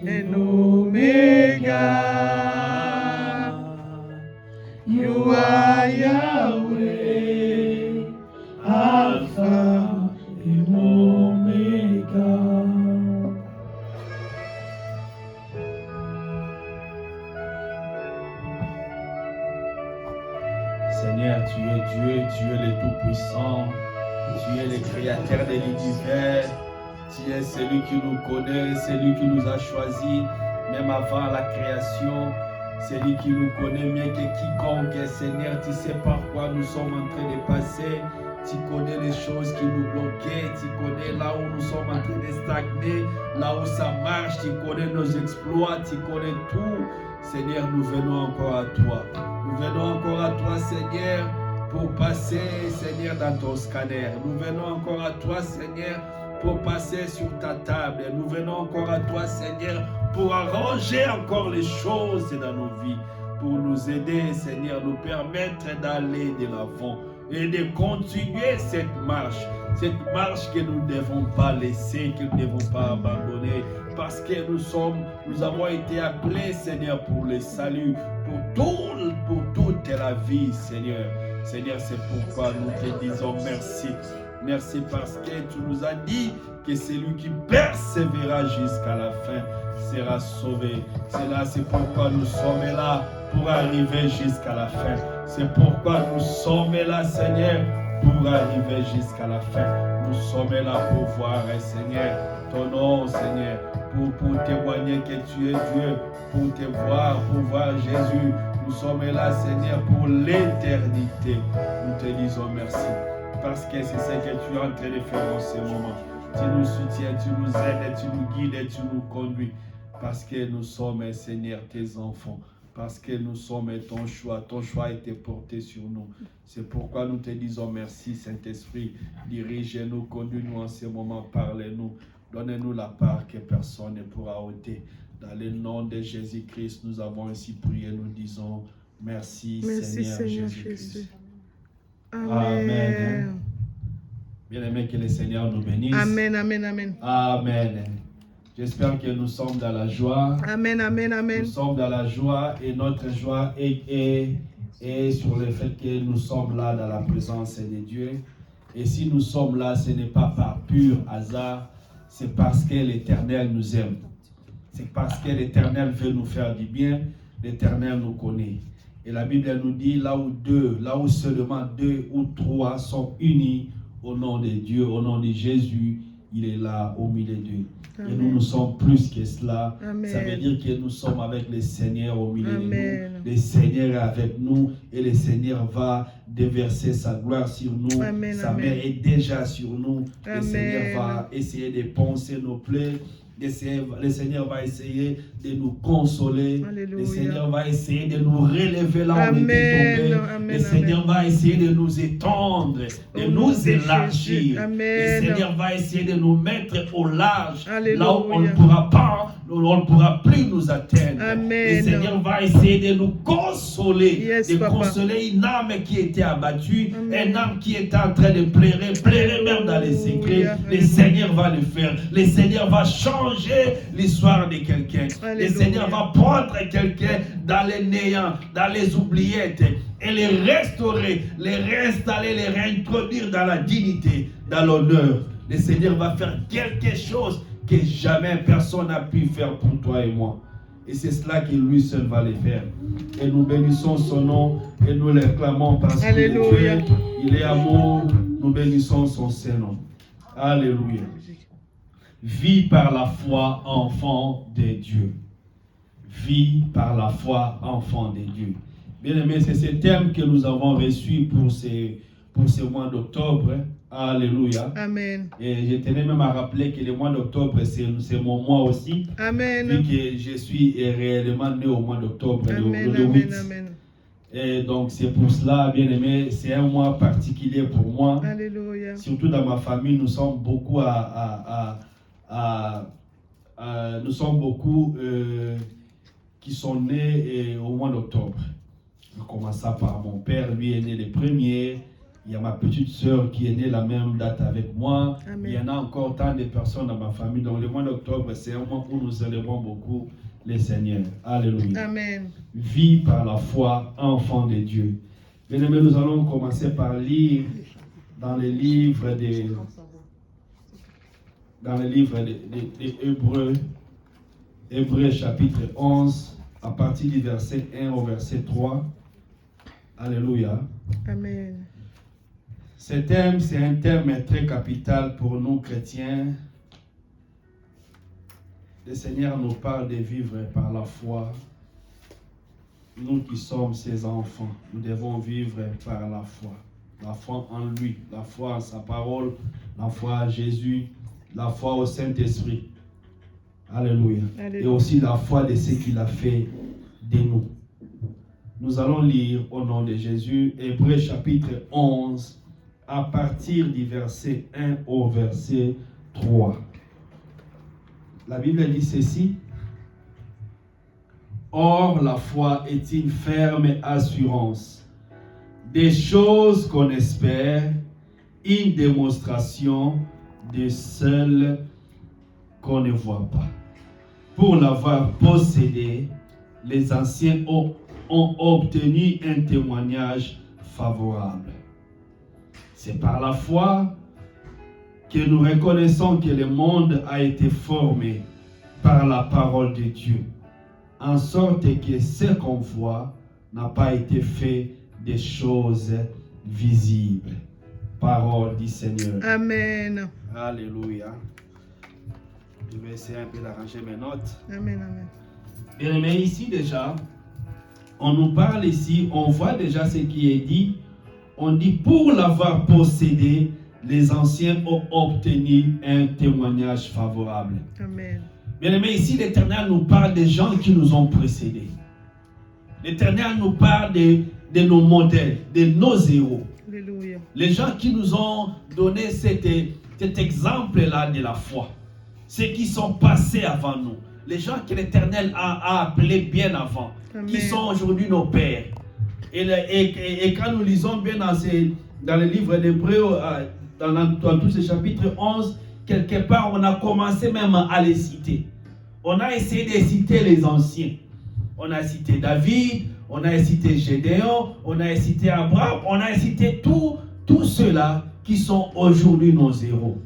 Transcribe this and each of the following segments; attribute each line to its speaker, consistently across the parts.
Speaker 1: and Omega. You are Yahweh, Alpha and Omega.
Speaker 2: Seigneur, tu es Dieu, tu es le Tout-Puissant, tu es le Créateur de l'univers, tu es celui qui nous connaît, celui qui nous a choisis, même avant la création, celui qui nous connaît mieux que quiconque. Seigneur, tu sais par quoi nous sommes en train de passer, tu connais les choses qui nous bloquaient, tu connais là où nous sommes en train de stagner, là où ça marche, tu connais nos exploits, tu connais tout. Seigneur, nous venons encore à toi. Nous venons encore à toi, Seigneur, pour passer, Seigneur, dans ton scanner. Nous venons encore à toi, Seigneur, pour passer sur ta table. Nous venons encore à toi, Seigneur, pour arranger encore les choses dans nos vies, pour nous aider, Seigneur, nous permettre d'aller de l'avant et de continuer cette marche que nous ne devons pas laisser, que nous ne devons pas abandonner, parce que nous avons été appelés, Seigneur, pour le salut, pour toute la vie, Seigneur. Seigneur, c'est pourquoi nous te disons merci. Merci parce que tu nous as dit que celui qui persévérera jusqu'à la fin sera sauvé. C'est pourquoi nous sommes là pour arriver jusqu'à la fin. C'est pourquoi nous sommes là, Seigneur, pour arriver jusqu'à la fin. Nous sommes là pour voir, Seigneur, ton nom, Seigneur, pour témoigner que tu es Dieu, pour te voir, pour voir Jésus. Nous sommes là, Seigneur, pour l'éternité. Nous te disons merci, parce que c'est ce que tu es en train de faire en ce moment. Tu nous soutiens, tu nous aides, tu nous guides et tu nous conduis, parce que nous sommes, Seigneur, tes enfants. Parce que nous sommes ton choix a été porté sur nous. C'est pourquoi nous te disons merci, Saint-Esprit. Dirige-nous, conduis-nous en ce moment, parlez-nous, donnez-nous la part que personne ne pourra ôter. Dans le nom de Jésus-Christ, nous avons ainsi prié, nous disons merci, Seigneur Jésus-Christ.
Speaker 1: Amen.
Speaker 2: Amen. Bien-aimé, que le Seigneur nous bénisse.
Speaker 1: Amen, amen, amen.
Speaker 2: Amen. J'espère que nous sommes dans la joie.
Speaker 1: Amen, amen, amen.
Speaker 2: Nous sommes dans la joie et notre joie est sur le fait que nous sommes là dans la présence de Dieu. Et si nous sommes là, ce n'est pas par pur hasard, c'est parce que l'Éternel nous aime. C'est parce que l'Éternel veut nous faire du bien, l'Éternel nous connaît. Et la Bible nous dit, là où seulement 2 ou 3 sont unis au nom de Dieu, au nom de Jésus, il est là au milieu d'eux. Et nous sommes plus que cela.
Speaker 1: Amen.
Speaker 2: Ça veut dire que nous sommes avec le Seigneur au milieu
Speaker 1: Amen.
Speaker 2: de nous. Le Seigneur est avec nous et le Seigneur va déverser sa gloire sur nous.
Speaker 1: Amen.
Speaker 2: Sa
Speaker 1: Amen.
Speaker 2: main est déjà sur nous.
Speaker 1: Amen.
Speaker 2: Le Seigneur va essayer de poncer nos plaies. Le Seigneur va essayer de nous consoler.
Speaker 1: Alléluia.
Speaker 2: Le Seigneur va essayer de nous relever là où on
Speaker 1: Amen.
Speaker 2: était tombé.
Speaker 1: Amen.
Speaker 2: Le Seigneur va essayer de nous étendre, de
Speaker 1: Au nom
Speaker 2: nous
Speaker 1: de
Speaker 2: élargir.
Speaker 1: Jésus. Amen.
Speaker 2: Le Seigneur va essayer de nous mettre au large,
Speaker 1: Alléluia.
Speaker 2: là où on ne pourra plus nous atteindre.
Speaker 1: Amen.
Speaker 2: Le Seigneur va essayer de nous consoler,
Speaker 1: Yes,
Speaker 2: de
Speaker 1: Papa.
Speaker 2: consoler une âme qui était abattue,
Speaker 1: Amen.
Speaker 2: une âme qui était en train de pleurer même dans les secrets.
Speaker 1: Alléluia.
Speaker 2: Le Seigneur va le faire. Le Seigneur va changer l'histoire de quelqu'un. Le
Speaker 1: Alléluia.
Speaker 2: Seigneur va prendre quelqu'un dans les néants, dans les oubliettes et les restaurer, les réinstaller, les réintroduire dans la dignité, dans l'honneur. Le Seigneur va faire quelque chose que jamais personne n'a pu faire pour toi et moi. Et c'est cela que lui seul va le faire. Et nous bénissons son nom et nous l'acclamons parce qu'il est
Speaker 1: Alléluia.
Speaker 2: Dieu, il est amour. Nous bénissons son Saint-Nom. Alléluia. Vis par la foi, enfant de Dieu. Vis par la foi, enfant de Dieu. Bien aimé, c'est ce thème que nous avons reçu pour ce mois d'octobre. Alléluia.
Speaker 1: Amen.
Speaker 2: Et je tenais même à rappeler que le mois d'octobre, c'est mon mois aussi.
Speaker 1: Amen.
Speaker 2: Vu que je suis réellement né au mois d'octobre,
Speaker 1: Amen.
Speaker 2: le 8.
Speaker 1: Amen. Amen.
Speaker 2: Et donc c'est pour cela, bien aimé, c'est un mois particulier pour moi.
Speaker 1: Alléluia.
Speaker 2: Surtout dans ma famille, nous sommes beaucoup qui sont nés au mois d'octobre. En commençant par mon père, lui est né le 1er, Il y a ma petite sœur qui est née la même date avec moi.
Speaker 1: Amen.
Speaker 2: Il y en a encore tant de personnes dans ma famille. Donc le mois d'octobre, c'est un mois où nous célébrons beaucoup le Seigneur. Alléluia.
Speaker 1: Amen.
Speaker 2: Vis par la foi, enfant de Dieu. Bien-aimés, nous allons commencer par lire dans les livres des Hébreux, Hébreux chapitre 11, à partir du verset 1 au verset 3. Alléluia.
Speaker 1: Amen.
Speaker 2: Ce thème, c'est un thème très capital pour nous chrétiens. Le Seigneur nous parle de vivre par la foi. Nous qui sommes ses enfants, nous devons vivre par la foi. La foi en lui, la foi en sa parole, la foi en Jésus, la foi au Saint-Esprit. Alléluia.
Speaker 1: Alléluia.
Speaker 2: Et aussi la foi de ce qu'il a fait de nous. Nous allons lire au nom de Jésus, Hébreux chapitre 11, à partir du verset 1 au verset 3. La Bible dit ceci. Or, la foi est une ferme assurance des choses qu'on espère, une démonstration de celles qu'on ne voit pas. Pour l'avoir possédé, les anciens ont obtenu un témoignage favorable. C'est par la foi que nous reconnaissons que le monde a été formé par la parole de Dieu, en sorte que ce qu'on voit n'a pas été fait des choses visibles. Parole du Seigneur.
Speaker 1: Amen.
Speaker 2: Alléluia. Je vais essayer un peu d'arranger mes notes.
Speaker 1: Amen. Amen.
Speaker 2: Bien, mais ici déjà, on nous parle ici, on voit déjà ce qui est dit. On dit pour l'avoir possédé, les anciens ont obtenu un témoignage favorable.
Speaker 1: Amen.
Speaker 2: Bien aimé, ici l'Éternel nous parle des gens qui nous ont précédés. L'Éternel nous parle de nos modèles, de nos héros.
Speaker 1: Alléluia.
Speaker 2: Les gens qui nous ont donné cet exemple-là de la foi. Ceux qui sont passés avant nous. Les gens que l'Éternel a appelés bien avant.
Speaker 1: Amen.
Speaker 2: Qui sont aujourd'hui nos pères. Et quand nous lisons bien dans le livre d'Hébreux, dans tous ces chapitres 11, quelque part, on a commencé même à les citer. On a essayé de citer les anciens. On a cité David, on a cité Gédéon, on a cité Abraham, on a cité tous ceux-là qui sont aujourd'hui nos héros.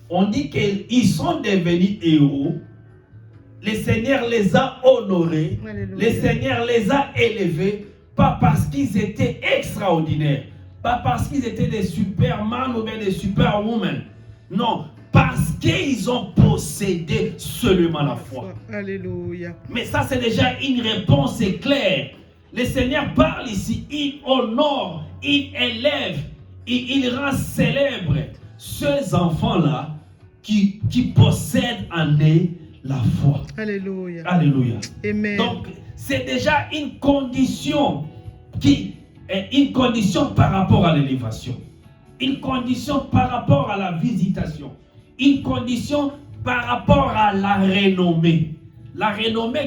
Speaker 2: On dit qu'ils sont devenus héros. Le Seigneur les a honorés.
Speaker 1: Alléluia.
Speaker 2: Le Seigneur les a élevés. Pas parce qu'ils étaient extraordinaires. Pas parce qu'ils étaient des superman ou bien des superwomen. Non, parce qu'ils ont possédé seulement la foi.
Speaker 1: Alléluia.
Speaker 2: Mais ça, c'est déjà une réponse claire. Le Seigneur parle ici, il honore, il élève, il rend célèbre ces enfants-là qui possèdent en eux la foi.
Speaker 1: Alléluia.
Speaker 2: Alléluia.
Speaker 1: Amen.
Speaker 2: Donc, c'est déjà une condition qui est une condition par rapport à l'élévation, une condition par rapport à la visitation, une condition par rapport à la renommée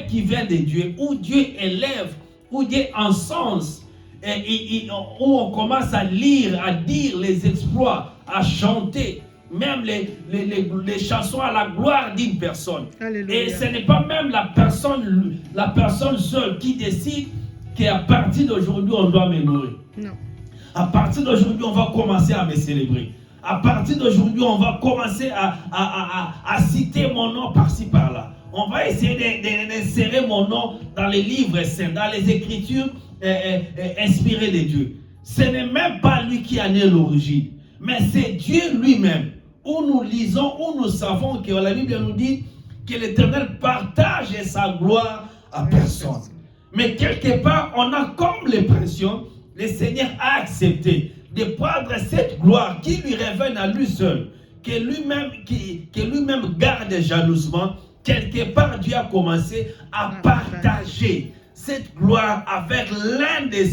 Speaker 2: qui vient de Dieu, où Dieu élève, où Dieu encense, où on commence à lire, à dire les exploits, à chanter, même les chansons à la gloire d'une personne.
Speaker 1: Alléluia.
Speaker 2: Et ce n'est pas même la personne seule qui décide qu'à partir d'aujourd'hui, on doit m'honorer.
Speaker 1: Non.
Speaker 2: À partir d'aujourd'hui, on va commencer à me célébrer. À partir d'aujourd'hui, on va commencer à citer mon nom par-ci, par-là. On va essayer d'insérer mon nom dans les livres saints, dans les écritures inspirées de Dieu. Ce n'est même pas lui qui en est l'origine, mais c'est Dieu lui-même. Où nous lisons, où nous savons que la Bible nous dit que l'Éternel partage sa gloire à personne. Mais quelque part, on a comme l'impression, le Seigneur a accepté de prendre cette gloire qui lui revient à lui seul, que lui-même garde jalousement. Quelque part, Dieu a commencé à partager cette gloire avec l'un de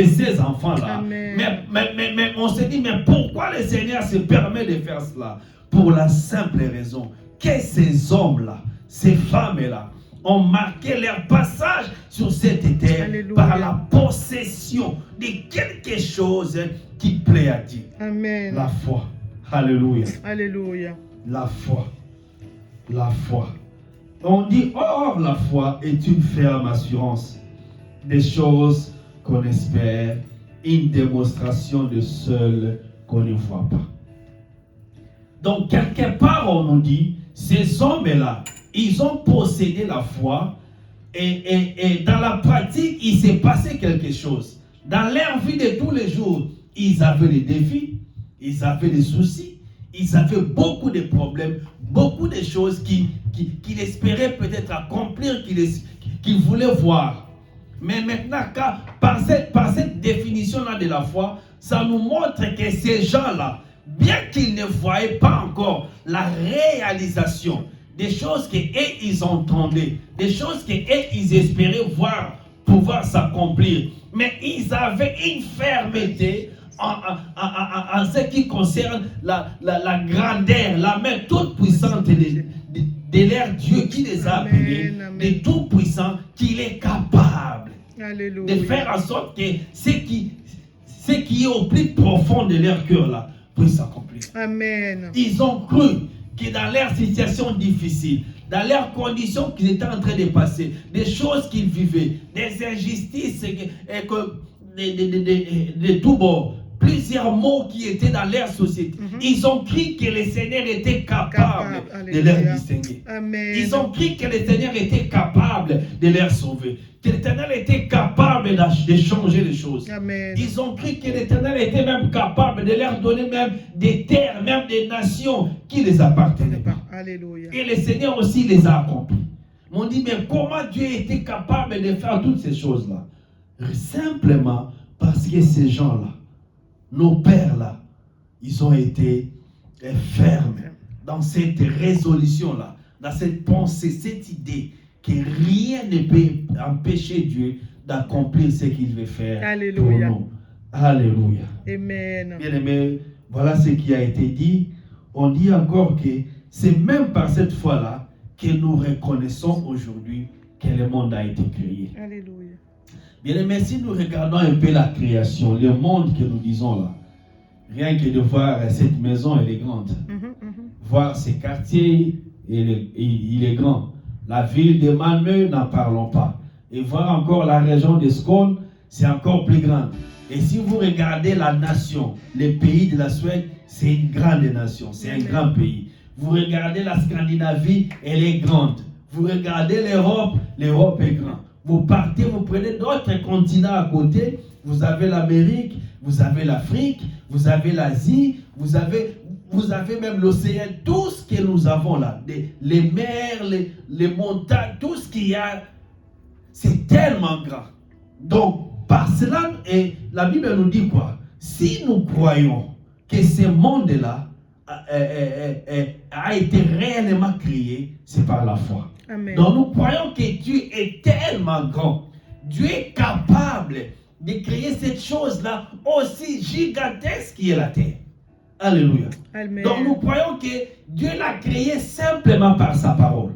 Speaker 2: ses enfants-là. Mais on se dit, mais pourquoi le Seigneur se permet de faire cela? Pour la simple raison que ces hommes-là, ces femmes-là, ont marqué leur passage sur cette terre
Speaker 1: Alléluia.
Speaker 2: par la possession de quelque chose qui plaît à Dieu.
Speaker 1: Amen.
Speaker 2: La foi. Alléluia.
Speaker 1: Alléluia.
Speaker 2: La foi. La foi. On dit, or la foi est une ferme assurance des choses qu'on espère, une démonstration de celles qu'on ne voit pas. Donc, quelque part, on nous dit, ces hommes-là, ils ont possédé la foi et dans la pratique, il s'est passé quelque chose. Dans leur vie de tous les jours, ils avaient des défis, ils avaient des soucis, ils avaient beaucoup de problèmes, beaucoup de choses qu'ils espéraient peut-être accomplir, qu'ils voulaient voir. Mais maintenant, par cette définition-là de la foi, ça nous montre que ces gens-là, bien qu'ils ne voyaient pas encore la réalisation des choses qu'eux, ils entendaient, des choses qu'eux, ils espéraient voir pouvoir s'accomplir, mais ils avaient une fermeté en ce qui concerne la grandeur, la main toute puissante de leur Dieu qui les a appelés, de tout puissant, qu'il est capable
Speaker 1: Alléluia.
Speaker 2: de faire en sorte que ce qui est au plus profond de leur cœur là puisse s'accomplir.
Speaker 1: Amen.
Speaker 2: Ils ont cru que dans leur situation difficile, dans leurs conditions qu'ils étaient en train de passer, des choses qu'ils vivaient, des injustices de tous bords, plusieurs maux qui étaient dans leur société. Ils ont cru que le Seigneur était capable de les distinguer.
Speaker 1: Amen.
Speaker 2: Ils ont cru que le Seigneur était capable de les sauver, que l'Éternel était capable de changer les choses.
Speaker 1: Amen.
Speaker 2: Ils ont cru que l'Éternel était même capable de leur donner même des terres, même des nations qui les appartenaient pas.
Speaker 1: Alléluia.
Speaker 2: Et le Seigneur aussi les a accomplis. On dit, mais comment Dieu était capable de faire toutes ces choses-là? Simplement parce que ces gens-là, nos pères-là, ils ont été fermes dans cette résolution-là, dans cette pensée, cette idée que rien ne peut empêcher Dieu d'accomplir ce qu'il veut faire.
Speaker 1: Alléluia.
Speaker 2: Pour nous. Alléluia.
Speaker 1: Amen.
Speaker 2: Bien aimé, voilà ce qui a été dit. On dit encore que c'est même par cette foi-là que nous reconnaissons aujourd'hui que le monde a été créé.
Speaker 1: Alléluia.
Speaker 2: Bien aimé, si nous regardons un peu la création, le monde que nous disons là, rien que de voir cette maison, elle est grande. Voir ces quartiers, il est grand. La ville de Malmö, n'en parlons pas. Et voir encore la région de Skåne, c'est encore plus grande. Et si vous regardez la nation, le pays de la Suède, c'est une grande nation, c'est un grand pays. Vous regardez la Scandinavie, elle est grande. Vous regardez l'Europe, l'Europe est grande. Vous partez, vous prenez d'autres continents à côté, vous avez l'Amérique, vous avez l'Afrique, vous avez l'Asie, vous avez même l'océan, tout ce que nous avons là, les mers, les montagnes, tout ce qu'il y a, c'est tellement grand. Donc, par cela, et la Bible nous dit quoi? Si nous croyons que ce monde-là a été réellement créé, c'est par la foi.
Speaker 1: Amen.
Speaker 2: Donc nous croyons que Dieu est tellement grand. Dieu est capable de créer cette chose-là aussi gigantesque qui est la terre. Alléluia.
Speaker 1: Amen.
Speaker 2: Donc nous croyons que Dieu l'a créé simplement par sa parole.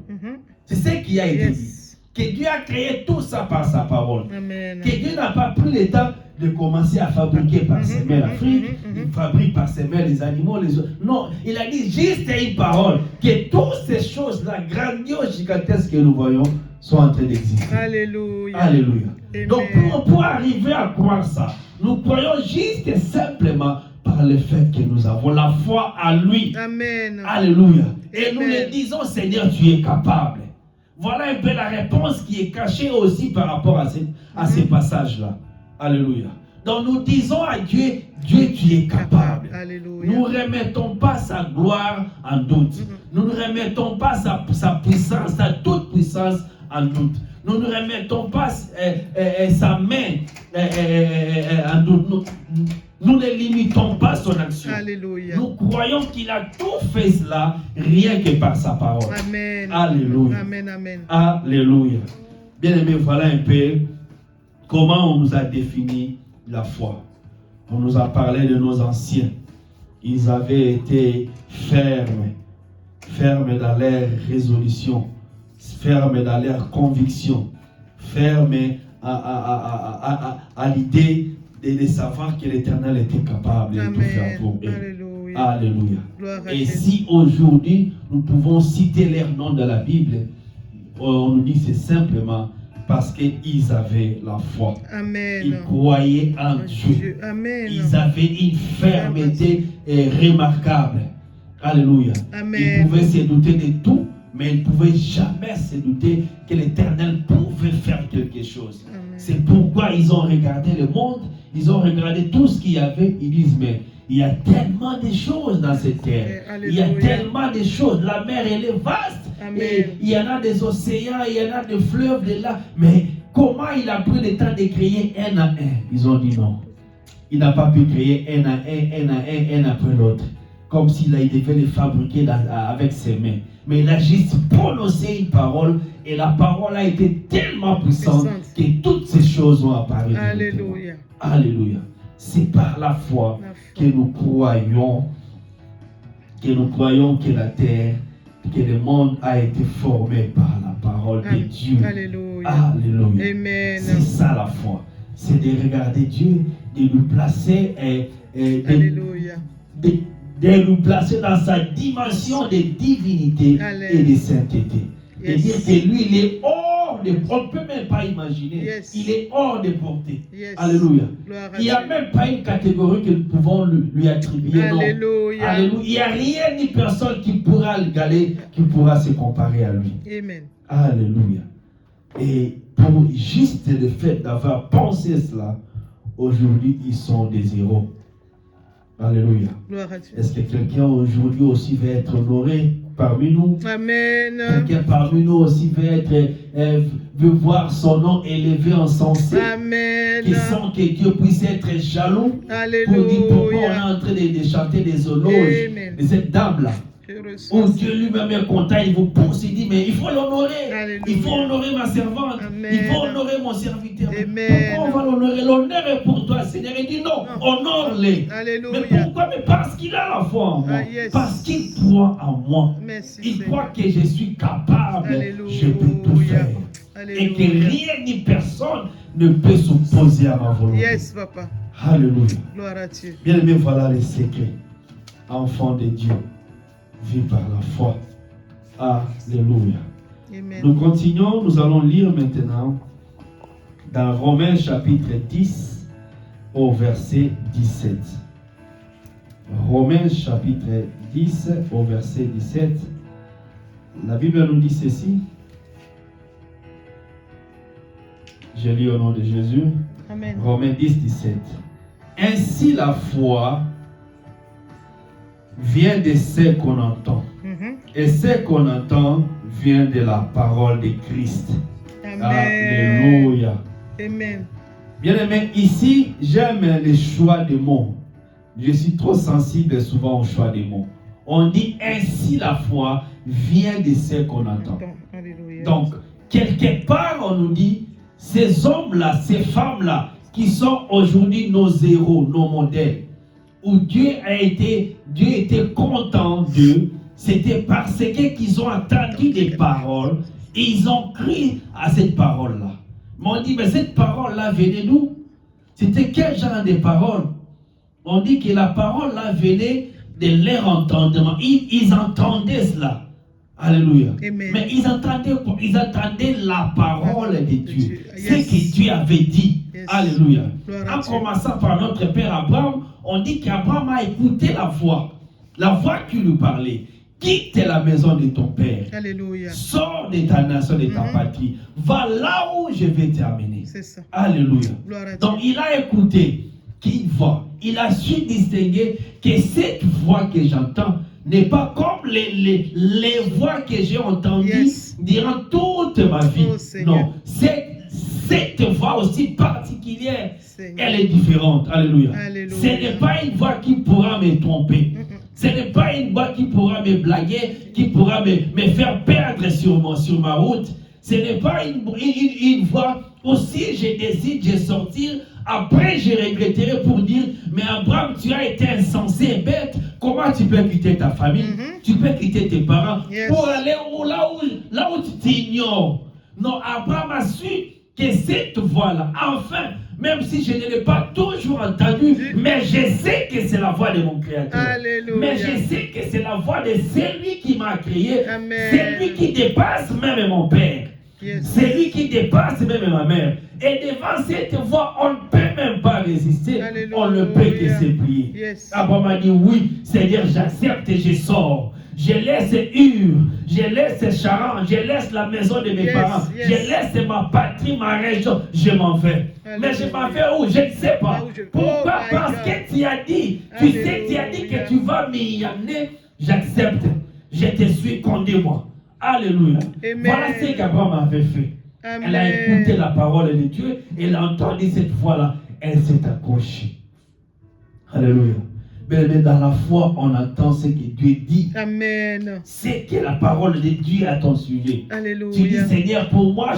Speaker 2: C'est ce qui a été dit. Que Dieu a créé tout ça par sa parole.
Speaker 1: Amen.
Speaker 2: Que Dieu n'a pas pris le temps de commencer à fabriquer par ses mains l'Afrique, il fabrique par ses mains les animaux, les autres. Non, il a dit juste une parole, que toutes ces choses-là, grandioses, gigantesques que nous voyons, sont en train d'exister.
Speaker 1: Alléluia.
Speaker 2: Alléluia.
Speaker 1: Amen.
Speaker 2: Donc pour arriver à croire ça, nous croyons juste et simplement par le fait que nous avons la foi à lui.
Speaker 1: Amen.
Speaker 2: Alléluia. Et
Speaker 1: Amen.
Speaker 2: nous le disons, Seigneur, tu es capable. Voilà un peu la réponse qui est cachée aussi par rapport à ces passages-là. Alléluia. Donc nous disons à Dieu, Dieu tu es capable.
Speaker 1: Alléluia.
Speaker 2: Nous ne remettons pas sa gloire en doute. Nous ne remettons pas sa puissance, sa toute puissance en doute. Nous ne remettons pas sa main en doute. Nous ne limitons pas son action.
Speaker 1: Alléluia.
Speaker 2: Nous croyons qu'il a tout fait cela rien que par sa parole.
Speaker 1: Amen.
Speaker 2: Alléluia.
Speaker 1: Amen. Amen.
Speaker 2: Alléluia. Bien aimé, voilà un peu comment on nous a défini la foi. On nous a parlé de nos anciens. Ils avaient été fermes dans leur résolution, fermes dans leurs convictions, fermes à l'idée de savoir que l'Éternel était capable de tout faire pour eux.
Speaker 1: Alléluia.
Speaker 2: Alléluia. Et si aujourd'hui nous pouvons citer leurs noms dans la Bible, on nous dit c'est simplement parce qu'ils avaient la foi.
Speaker 1: Amen.
Speaker 2: Ils croyaient en Dieu.
Speaker 1: Amen.
Speaker 2: Ils avaient une fermeté remarquable. Alléluia.
Speaker 1: Amen.
Speaker 2: Ils pouvaient se douter de tout, mais ils ne pouvaient jamais se douter que l'Éternel pouvait faire quelque chose.
Speaker 1: Amen.
Speaker 2: C'est pourquoi ils ont regardé le monde, ils ont regardé tout ce qu'il y avait. Ils disent, mais il y a tellement de choses dans cette terre. Il y a tellement de choses. La mer, elle est vaste.
Speaker 1: Amen.
Speaker 2: Et il y en a des océans, il y en a des fleuves, des lacs. Mais comment il a pris le temps de créer un à un? Ils ont dit non. Il n'a pas pu créer un à un, un après l'autre. Comme s'il devait les fabriquer avec ses mains. Mais il a juste prononcé une parole. Et la parole a été tellement puissante que toutes ces choses ont apparu.
Speaker 1: Alléluia.
Speaker 2: Alléluia. C'est par la foi que nous croyons que la terre, que le monde a été formé par la parole de Dieu.
Speaker 1: Alléluia.
Speaker 2: Alléluia.
Speaker 1: Amen.
Speaker 2: C'est ça la foi. C'est de regarder Dieu, de nous placer
Speaker 1: Alléluia.
Speaker 2: De nous placer dans sa dimension de divinité et de sainteté. Et dire que lui, il est hors de portée. On ne peut même pas imaginer. Il est hors de portée. Alléluia. Il n'y a même pas une catégorie que nous pouvons lui attribuer.
Speaker 1: Alléluia.
Speaker 2: Alléluia. Il n'y a rien ni personne qui pourra le galer, qui pourra se comparer à lui.
Speaker 1: Amen.
Speaker 2: Alléluia. Et pour juste le fait d'avoir pensé cela, aujourd'hui, ils sont des héros. Alléluia. Est-ce que quelqu'un aujourd'hui aussi va être honoré parmi nous?
Speaker 1: Amen.
Speaker 2: Quelqu'un parmi nous aussi veut voir son nom élevé, encensé.
Speaker 1: Amen.
Speaker 2: Qui sent que Dieu puisse être jaloux.
Speaker 1: Alléluia.
Speaker 2: Pour dire pourquoi on est en train de chanter des éloges de cette dame-là. Oh, Dieu lui-même est content, il vous pousse, il dit, mais il faut l'honorer. Il faut honorer ma servante.
Speaker 1: Amen.
Speaker 2: Il faut honorer mon serviteur.
Speaker 1: Amen.
Speaker 2: Pourquoi on va l'honorer? L'honneur est pour toi, Seigneur. Il dit non, honore-les.
Speaker 1: Alléluia.
Speaker 2: Mais pourquoi? Mais parce qu'il a la foi en moi. Parce qu'il croit en moi.
Speaker 1: Merci,
Speaker 2: il croit que je suis capable.
Speaker 1: Alléluia.
Speaker 2: Je peux tout faire.
Speaker 1: Alléluia.
Speaker 2: Et que rien ni personne ne peut s'opposer à ma volonté.
Speaker 1: Yes, papa.
Speaker 2: Alléluia.
Speaker 1: Gloire à Dieu.
Speaker 2: Bien aimé, voilà les secrets. Enfant de Dieu. Vit par la foi. Alléluia.
Speaker 1: Amen.
Speaker 2: Nous continuons, nous allons lire maintenant dans Romains chapitre 10 au verset 17. Romains chapitre 10 au verset 17. La Bible nous dit ceci. Je lis au nom de Jésus.
Speaker 1: Amen.
Speaker 2: Romains 10, 17. Ainsi la foi vient de ce qu'on entend. Et ce qu'on entend vient de la parole de Christ.
Speaker 1: Amen.
Speaker 2: Alléluia.
Speaker 1: Amen.
Speaker 2: Bien aimé, ici, j'aime le choix des mots. Je suis trop sensible souvent au choix des mots. On dit ainsi la foi vient de ce qu'on entend.
Speaker 1: Alléluia.
Speaker 2: Donc, quelque part, on nous dit, ces hommes-là, ces femmes-là, qui sont aujourd'hui nos héros, nos modèles, où Dieu était content d'eux, c'était parce qu'ils ont entendu des paroles et ils ont cru à cette parole-là. Mais on dit, mais cette parole-là venait d'où? C'était quel genre de parole? On dit que la parole-là venait de leur entendement. Ils entendaient cela. Alléluia.
Speaker 1: Amen.
Speaker 2: Mais ils entendaient quoi? Ils entendaient la parole de Dieu. Ce que Dieu avait dit. Alléluia. En commençant par notre père Abraham, on dit qu'Abraham a écouté la voix qui lui parlait. Quitte la maison de ton père.
Speaker 1: Alléluia.
Speaker 2: Sors de ta nation, de ta patrie. Va là où je vais t'amener.
Speaker 1: C'est ça.
Speaker 2: Alléluia.
Speaker 1: Gloire à Dieu.
Speaker 2: Donc il a écouté qui voit. Il a su distinguer que cette voix que j'entends n'est pas comme les voix que j'ai entendues durant toute ma vie.
Speaker 1: Oh,
Speaker 2: non, cette voix aussi particulière, elle est différente. Alléluia.
Speaker 1: Alléluia.
Speaker 2: Ce n'est pas une voix qui pourra me tromper. Ce n'est pas une voix qui pourra me blaguer, qui pourra me faire perdre sur ma route. Ce n'est pas une voix aussi je décide de sortir. Après, je regretterai pour dire, mais Abraham, tu as été insensé et bête. Comment tu peux quitter ta famille? Tu peux quitter tes parents pour aller là où tu t'ignores. Non, Abraham a su que cette voix-là, enfin, même si je ne l'ai pas toujours entendue, mais je sais que c'est la voix de mon Créateur.
Speaker 1: Alléluia.
Speaker 2: Mais je sais que c'est la voix de celui qui m'a créé,
Speaker 1: Amen.
Speaker 2: celui qui dépasse même mon Père. C'est lui qui dépasse même ma mère. Et devant cette voix, on ne peut même pas résister.
Speaker 1: Alléluia.
Speaker 2: On ne peut que se plier. Abraham a dit oui, Seigneur, j'accepte et je sors. Je laisse Ur, je laisse Charan, je laisse la maison de mes parents, je laisse ma patrie, ma région, je m'en vais. Mais je m'en vais où? Je ne sais pas. Pourquoi? Parce que tu as dit, tu sais, tu as dit que tu vas m'y amener. J'accepte. Je te suis, conduis-moi. Alléluia.
Speaker 1: Amen.
Speaker 2: Voilà ce qu'Abraham avait fait.
Speaker 1: Amen.
Speaker 2: Elle a écouté la parole de Dieu, elle a entendu cette voix-là, elle s'est accrochée. Alléluia. Mais dans la foi, on entend ce que Dieu dit.
Speaker 1: Amen.
Speaker 2: C'est que la parole de Dieu à ton sujet.
Speaker 1: Alléluia.
Speaker 2: Tu dis, Seigneur, pour moi,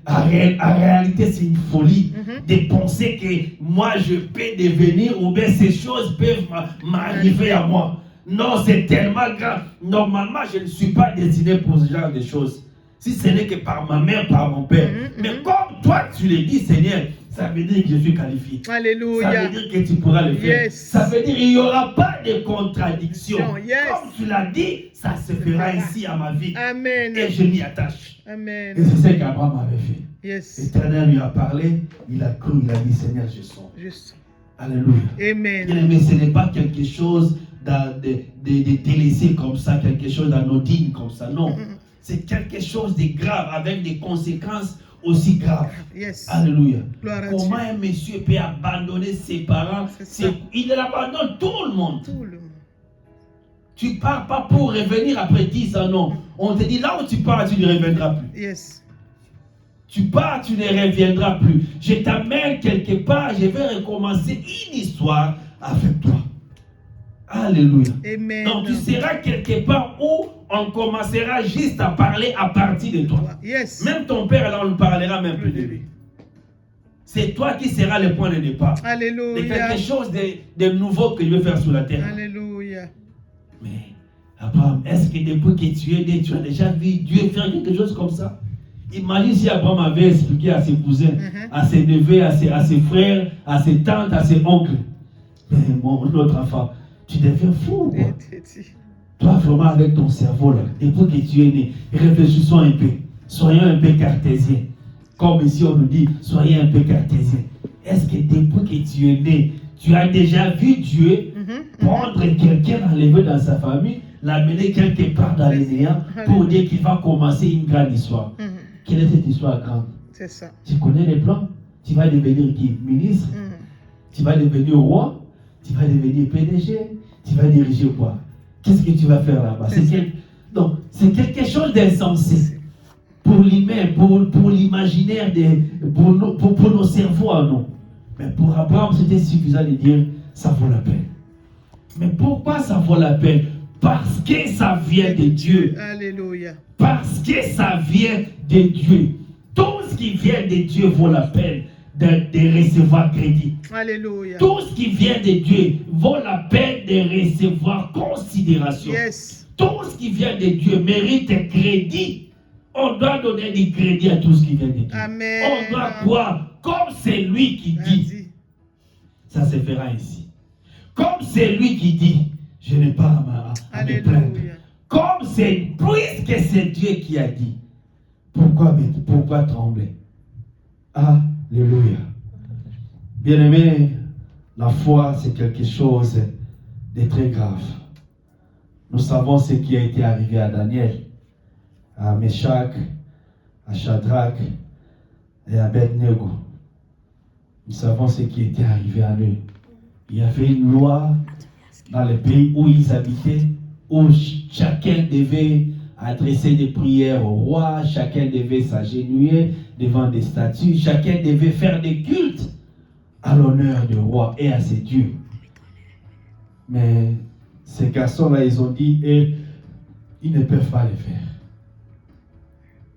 Speaker 2: en réalité, c'est une folie de penser que moi, je peux devenir, ou bien ces choses peuvent m'arriver à moi. Non, c'est tellement grave. Normalement, je ne suis pas destiné pour ce genre de choses. Si ce n'est que par ma mère, par mon père. Mais comme toi, tu le dis, Seigneur, ça veut dire que je suis qualifié.
Speaker 1: Alléluia.
Speaker 2: Ça veut dire que tu pourras le faire. Ça veut dire qu'il n'y aura pas de contradiction. Comme tu l'as dit, ça se fera ici à ma vie.
Speaker 1: Amen.
Speaker 2: Et je m'y attache.
Speaker 1: Amen.
Speaker 2: Et c'est ce qu'Abraham avait fait. L'Éternel lui a parlé, il a cru, il a dit, Seigneur, je sens. Alléluia.
Speaker 1: Amen.
Speaker 2: Mais ce n'est pas quelque chose de délaissé comme ça, quelque chose d'anodine comme ça. Non. C'est quelque chose de grave avec des conséquences aussi graves. Alléluia. Comment un monsieur peut abandonner ses parents? Il abandonne tout le monde. Tu ne pars pas pour revenir après 10 ans, non. On te dit là où tu pars, tu ne reviendras plus. Tu pars, tu ne reviendras plus. Je t'amène quelque part, je vais recommencer une histoire avec toi. Alléluia. Amen. Donc tu seras quelque part où on commencera juste à parler à partir de toi. Même ton père, là, on ne parlera même plus de lui. C'est toi qui seras le point de départ. Alléluia. C'est quelque chose de nouveau que je vais faire sur la terre. Alléluia. Mais Abraham, est-ce que depuis que tu es né, tu as déjà vu Dieu faire quelque chose comme ça? Imagine si Abraham avait expliqué à ses cousins, à ses neveux, à ses frères, à ses tantes, à ses oncles. Mais notre enfant, tu deviens fou. Quoi. Toi, vraiment, avec ton cerveau, là, depuis que tu es né, réfléchissons un peu. Soyons un peu cartésiens. Comme ici, on nous dit, soyez un peu cartésiens. Est-ce que depuis que tu es né, tu as déjà vu Dieu prendre quelqu'un, l'enlever dans sa famille, l'amener quelque part dans les néants pour dire qu'il va commencer une grande histoire? Quelle est cette histoire grande? C'est ça. Tu connais les plans? Tu vas devenir qui? Ministre? Tu vas devenir roi? Tu vas devenir PDG? Tu vas diriger quoi? Qu'est-ce que tu vas faire là-bas? Donc, c'est quelque chose d'insensé pour l'humain, pour l'imaginaire, pour nos cerveaux à nous. Mais pour Abraham, c'était suffisant de dire, ça vaut la peine. Mais pourquoi ça vaut la peine? Parce que ça vient de Dieu. Alléluia. Parce que ça vient de Dieu. Tout ce qui vient de Dieu vaut la peine de recevoir crédit. Alléluia. Tout ce qui vient de Dieu vaut la peine de recevoir considération. Tout ce qui vient de Dieu mérite crédit. On doit donner du crédit à tout ce qui vient de Dieu. Amen. On doit croire comme c'est lui qui dit. Ça se fera ainsi. Comme c'est lui qui dit, je n'ai pas à me plaindre. Comme c'est, puisque c'est Dieu qui a dit, pourquoi trembler? Alléluia. Bien-aimé, la foi, c'est quelque chose de très grave. Nous savons ce qui a été arrivé à Daniel, à Meshach, à Shadrach et à Abednego. Nous savons ce qui était arrivé à eux. Il y avait une loi dans le pays où ils habitaient, où chacun devait adresser des prières au roi, chacun devait s'agenouiller devant des statues, chacun devait faire des cultes à l'honneur du roi et à ses dieux. Mais ces garçons-là, ils ont dit, et ils ne peuvent pas le faire.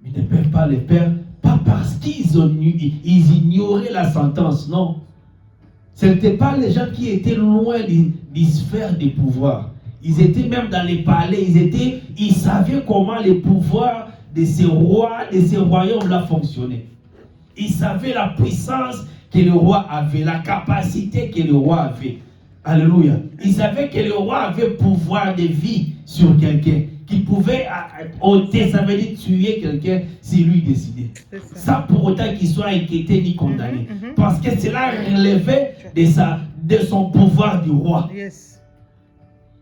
Speaker 2: Ils ne peuvent pas le faire, pas parce qu'ils ignoraient la sentence, non. Ce n'étaient pas les gens qui étaient loin des sphères des pouvoirs. Ils étaient même dans les palais. Ils savaient comment le pouvoir de ces rois, de ces royaumes-là fonctionnait. Ils savaient la puissance que le roi avait, la capacité que le roi avait. Alléluia. Ils savaient que le roi avait pouvoir de vie sur quelqu'un, qui pouvait ôter, ça veut dire tuer quelqu'un si lui décidait. Sans pour autant qu'il soit inquiété ni condamné. Parce que cela relevait de son pouvoir du roi.
Speaker 1: Yes.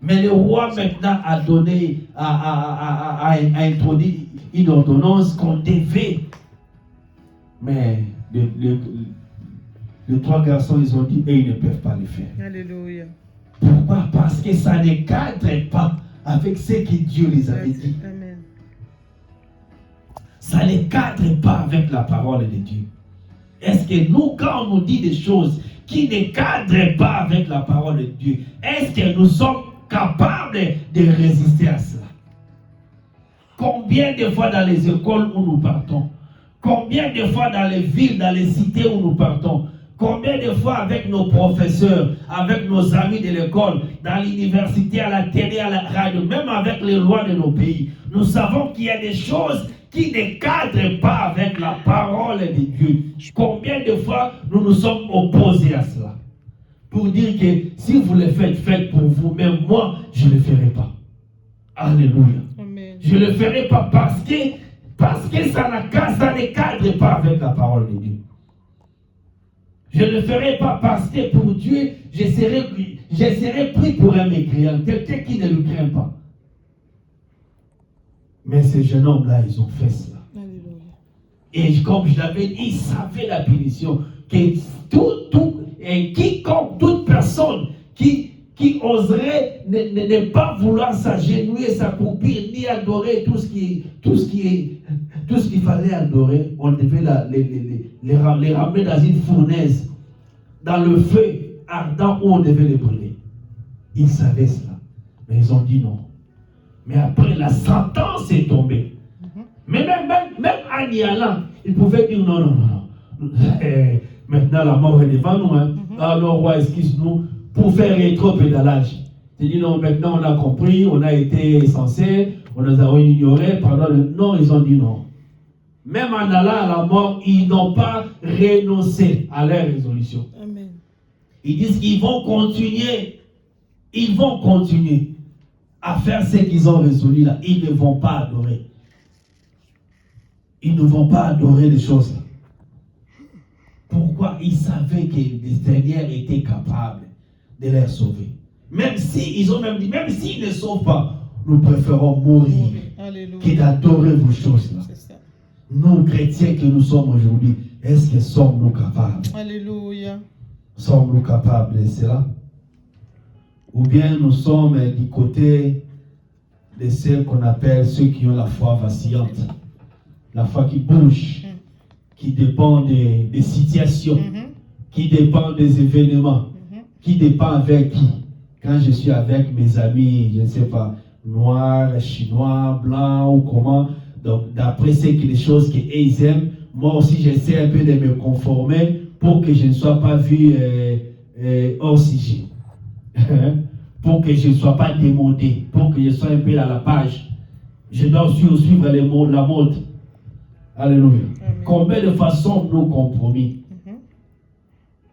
Speaker 2: Mais le roi maintenant a donné, a introduit une ordonnance qu'on devait. Mais les trois garçons, ils ont dit, et ils ne peuvent pas le faire.
Speaker 1: Alléluia.
Speaker 2: Pourquoi? Parce que ça ne cadre pas avec ce que Dieu les avait dit.
Speaker 1: Amen.
Speaker 2: Ça ne cadre pas avec la parole de Dieu. Est-ce que nous, quand on nous dit des choses qui ne cadrent pas avec la parole de Dieu, est-ce que nous sommes capables de résister à cela? Combien de fois dans les écoles où nous partons, combien de fois dans les villes, dans les cités où nous partons, combien de fois avec nos professeurs, avec nos amis de l'école, dans l'université, à la télé, à la radio, même avec les lois de nos pays, nous savons qu'il y a des choses qui ne cadrent pas avec la parole de Dieu. Combien de fois nous nous sommes opposés à cela? Pour dire que si vous le faites, faites pour vous-même. Moi, je ne le ferai pas. Alléluia.
Speaker 1: Amen.
Speaker 2: Je ne le ferai pas parce que ça ne cadre pas avec la parole de Dieu. Je ne le ferai pas parce que pour Dieu, je serai pris pour un mécréant, quelqu'un qui ne le craint pas. Mais ces jeunes hommes-là, ils ont fait cela.
Speaker 1: Alléluia.
Speaker 2: Et comme je l'avais dit, ils savaient la punition. Que quiconque, toute personne qui oserait ne pas vouloir s'agenouiller, s'accroupir, ni adorer tout ce qu'il fallait adorer, on devait les ramener dans une fournaise, dans le feu ardent où on devait les brûler. Ils savaient cela. Mais ils ont dit non. Mais après, la sentence est tombée. Mais même en y allant, ils pouvaient dire non. Maintenant, la mort est devant nous. Hein. Alors, roi, excuse-nous pour faire rétro-pédalage. Ils disent non, maintenant on a compris, on a été censé, on nous a ignoré, pardon. Non, ils ont dit non. Même en allant à la mort, ils n'ont pas renoncé à leur résolution.
Speaker 1: Amen.
Speaker 2: Ils disent qu'ils vont continuer. Ils vont continuer à faire ce qu'ils ont résolu là. Ils ne vont pas adorer. Ils ne vont pas adorer les choses là. Pourquoi? Ils savaient que le Seigneur était capable de les sauver. Même si ils ont même dit, même s'ils ne sauvent pas, nous préférons mourir que d'adorer vos choses là. Nous, chrétiens que nous sommes aujourd'hui, est-ce que sommes-nous capables?
Speaker 1: Alléluia.
Speaker 2: Sommes-nous capables de cela? Ou bien nous sommes du côté de ceux qu'on appelle ceux qui ont la foi vacillante, la foi qui bouge, qui dépend des situations, qui dépend des événements, qui dépend avec qui. Quand je suis avec mes amis, je ne sais pas, noirs, chinois, blancs ou comment, donc d'après les choses qu'ils aiment, moi aussi j'essaie un peu de me conformer pour que je ne sois pas vu hors sujet. Pour que je ne sois pas démodé, pour que je sois un peu dans la page. Je dois aussi suivre la mode. Alléluia. Amen. Combien de façons nous compromis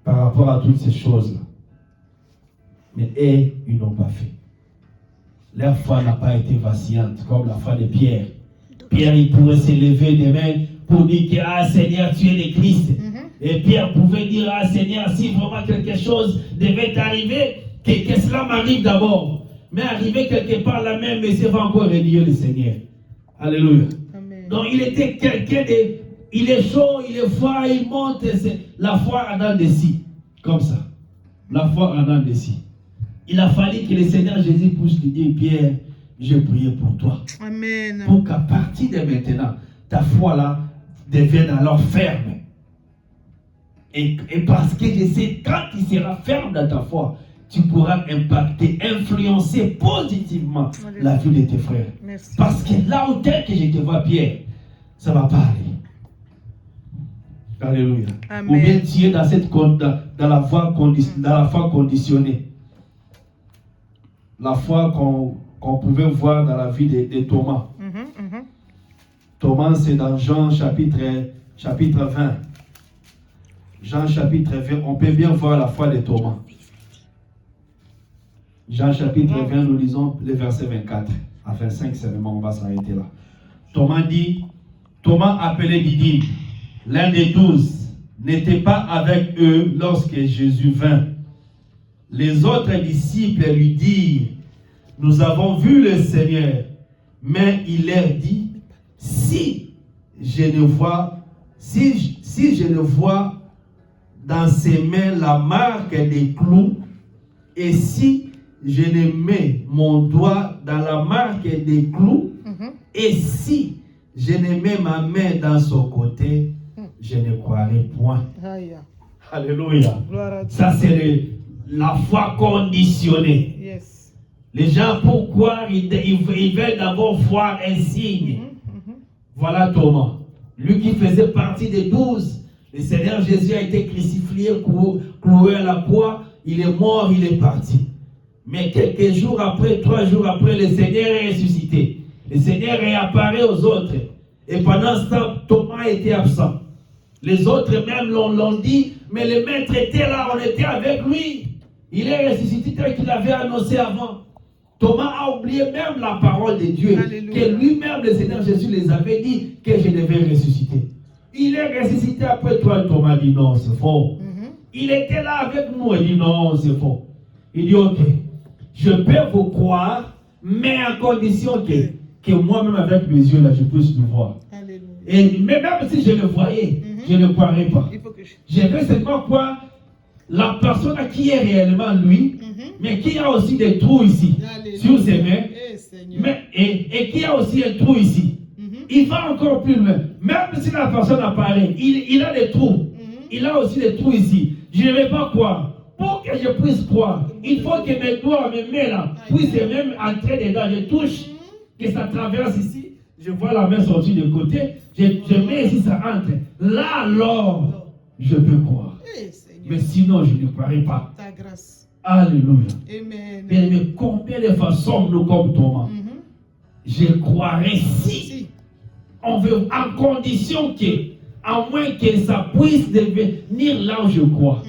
Speaker 2: par rapport à toutes ces choses-là. Mais ils n'ont pas fait. Leur foi n'a pas été vacillante comme la foi de Pierre. Pierre, il pourrait se lever demain pour dire que, ah Seigneur, tu es le Christ. Et Pierre pouvait dire, ah Seigneur, si vraiment quelque chose devait arriver, que cela m'arrive d'abord. Mais arriver quelque part là même, mais c'est va encore renier le Seigneur. Alléluia. Amen. Donc il était quelqu'un de... Il est chaud, il est froid, il monte. La foi en dedans de si. Comme ça. La foi en dedans de si. Il a fallu que le Seigneur Jésus puisse lui dire, Pierre, je prie pour toi.
Speaker 1: Amen.
Speaker 2: Pour qu'à partir de maintenant, ta foi là devienne alors ferme. Et parce que je sais, quand tu seras ferme dans ta foi, tu pourras impacter, influencer positivement la vie de tes frères.
Speaker 1: Merci.
Speaker 2: Parce que là où tel que je te vois, Pierre, ça ne va pas aller. Alléluia.
Speaker 1: Amen.
Speaker 2: Ou bien tu es dans la foi conditionnée. la foi qu'on pouvait voir dans la vie de Thomas. Thomas, c'est dans Jean chapitre 20. Jean chapitre 20, on peut bien voir la foi de Thomas. Jean chapitre 20, nous lisons le verset 24 à 25 seulement, on va s'arrêter là. Thomas dit, Thomas appelé Didyme, l'un des 12, n'était pas avec eux lorsque Jésus vint. Les autres disciples lui dirent, nous avons vu le Seigneur. Mais il leur dit, si je ne vois dans ses mains la marque des clous, et si je ne mets mon doigt dans la marque des clous, et si je ne mets ma main dans son côté, je ne croirai point. Alléluia. Ça c'est la foi conditionnée.
Speaker 1: Yes.
Speaker 2: Les gens, pourquoi ils veulent d'abord voir un signe? Voilà Thomas. Lui qui faisait partie des 12. Le Seigneur Jésus a été crucifié, cloué à la croix. Il est mort, il est parti. Mais quelques jours après, 3 jours après, le Seigneur est ressuscité. Le Seigneur réapparaît aux autres. Et pendant ce temps, Thomas était absent. Les autres même l'ont dit, mais le maître était là, on était avec lui. Il est ressuscité tel qu'il avait annoncé avant. Thomas a oublié même la parole de Dieu. Alléluia. Que lui-même, le Seigneur Jésus les avait dit que je devais ressusciter. Il est ressuscité après toi. Thomas dit non, c'est faux. Il était là avec nous. Il dit non, c'est faux. Il dit ok, je peux vous croire, mais à condition que moi-même avec mes yeux là, je puisse le voir. Alléluia. Et même si je le voyais, je ne croirais pas. Je veux seulement croire la personne qui est réellement lui, mais qui a aussi des trous ici, sur ses mains, et qui a aussi un trou ici. Il va encore plus loin. Même si la personne apparaît, il a des trous. Il a aussi des trous ici. Je ne vais pas croire. Pour que je puisse croire, il faut que mes doigts, mes mains là, puissent même entrer dedans. Je touche, que ça traverse ici. Je vois la main sortir de côté. Je mets ici, ça entre. Là alors, je peux croire. Mais sinon, je ne croirais pas.
Speaker 1: Ta grâce.
Speaker 2: Alléluia.
Speaker 1: Amen.
Speaker 2: Mais combien de façons nous comme Thomas? Je croirais si. On veut, en condition que, à moins que ça puisse devenir là où je crois.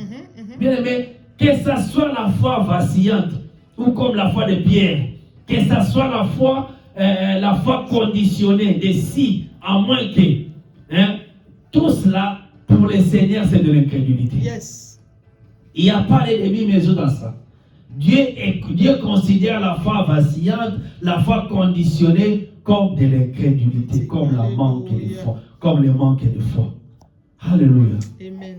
Speaker 2: Bien aimé, que ça soit la foi vacillante, ou comme la foi de Pierre, que ça soit la foi conditionnée de si, à moins que, tout cela, pour le Seigneur, c'est de l'incrédulité.
Speaker 1: Yes.
Speaker 2: Il n'y a pas de demi-mesure dans ça. Dieu considère la foi vacillante, la foi conditionnée comme de l'incrédulité, comme le manque de foi. Alléluia.
Speaker 1: Amen.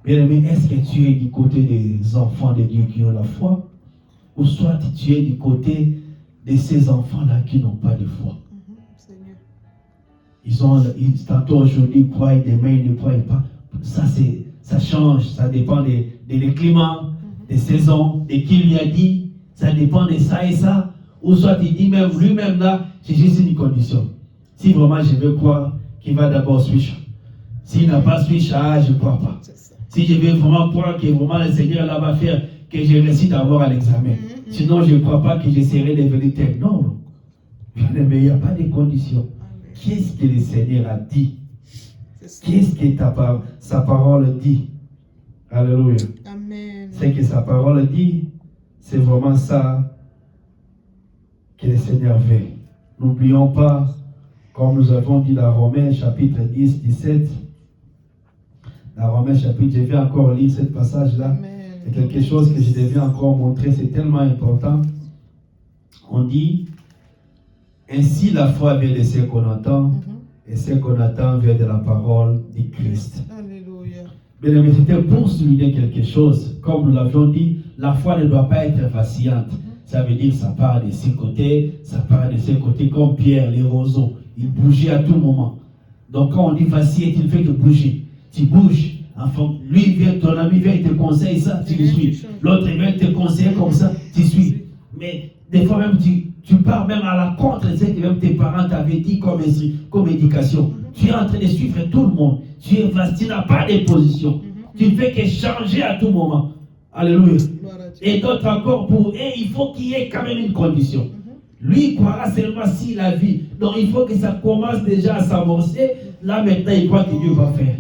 Speaker 2: Bien-aimé, est-ce que tu es du côté des enfants de Dieu qui ont la foi, ou soit tu es du côté de ces enfants-là qui n'ont pas de foi? Tantôt aujourd'hui, ils croient, demain ils ne croient pas. Ça change, ça dépend des climats, des saisons, de qui lui a dit, ça dépend de ça et ça. Ou soit il dit même, lui-même là, c'est juste une condition. Si vraiment je veux croire, qu'il va d'abord switch. S'il n'a pas switch, je ne crois pas. Si je veux vraiment croire que vraiment le Seigneur là va faire que je réussisse d'abord à l'examen. Sinon, je ne crois pas que j'essaierai de devenir tel. Non. Mais il n'y a pas de condition. Qu'est-ce que le Seigneur a dit? Qu'est-ce que sa parole dit? Alléluia.
Speaker 1: Amen.
Speaker 2: Ce que sa parole dit, c'est vraiment ça que le Seigneur veut. N'oublions pas, comme nous avons dit dans Romains chapitre 10, 17, dans Romains chapitre, je vais encore lire ce passage-là. C'est quelque chose que je devais encore montrer, c'est tellement important. On dit, ainsi la foi vient de ce qu'on entend, et ce qu'on attend vient de la parole du Christ.
Speaker 1: Alléluia.
Speaker 2: Mais c'était pour souligner quelque chose. Comme nous l'avions dit, la foi ne doit pas être vacillante. Ça veut dire que ça part de ce côté, ça part de ce côté, comme Pierre, les roseaux. Il bougeait à tout moment. Donc quand on dit vaciller, il fait que bouger. Tu bouges. Enfin, lui vient, ton ami vient, il te conseille ça, tu le suis. L'autre vient te conseiller comme ça, tu suis. Mais des fois même, tu pars même à la contre de ce que même tes parents t'avaient dit comme éducation. Tu es en train de suivre tout le monde. Tu n'as pas de position. Tu ne fais que changer à tout moment. Alléluia.
Speaker 1: Gloire à Dieu.
Speaker 2: Et d'autres encore, pour eux, il faut qu'il y ait quand même une condition. Lui, il croira seulement s'il a vu. Donc, il faut que ça commence déjà à s'amorcer. Là, maintenant, il croit que Dieu va faire.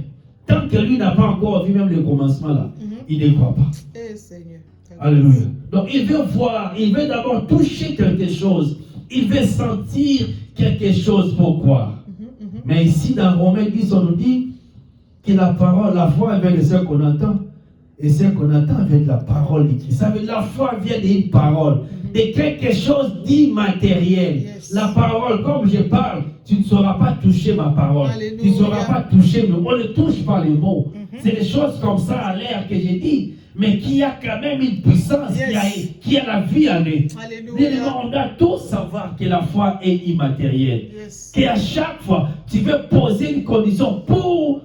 Speaker 2: Tant que lui n'a pas encore vu même le commencement là, il ne croit pas.
Speaker 1: Eh Seigneur.
Speaker 2: Alléluia. Donc, il veut voir, il veut d'abord toucher quelque chose. Il veut sentir quelque chose pour croire. Mais ici, dans Romains 10, on nous dit que la parole, la foi vient de ce qu'on entend. Et ce qu'on entend vient de la parole de Christ. Ça veut dire la foi vient d'une parole, de quelque chose d'immatériel.
Speaker 1: Yes.
Speaker 2: La parole, comme je parle, tu ne sauras pas toucher ma parole.
Speaker 1: Alléluia.
Speaker 2: Tu ne sauras pas toucher mes mots. On ne touche pas les mots. C'est des choses comme ça à l'air que j'ai dit, mais qui a quand même une puissance,
Speaker 1: Yes.
Speaker 2: qui a la vie en eux.
Speaker 1: Alléluia.
Speaker 2: On doit tous savoir que la foi est immatérielle.
Speaker 1: Yes.
Speaker 2: Qu'à chaque fois, tu veux poser une condition pour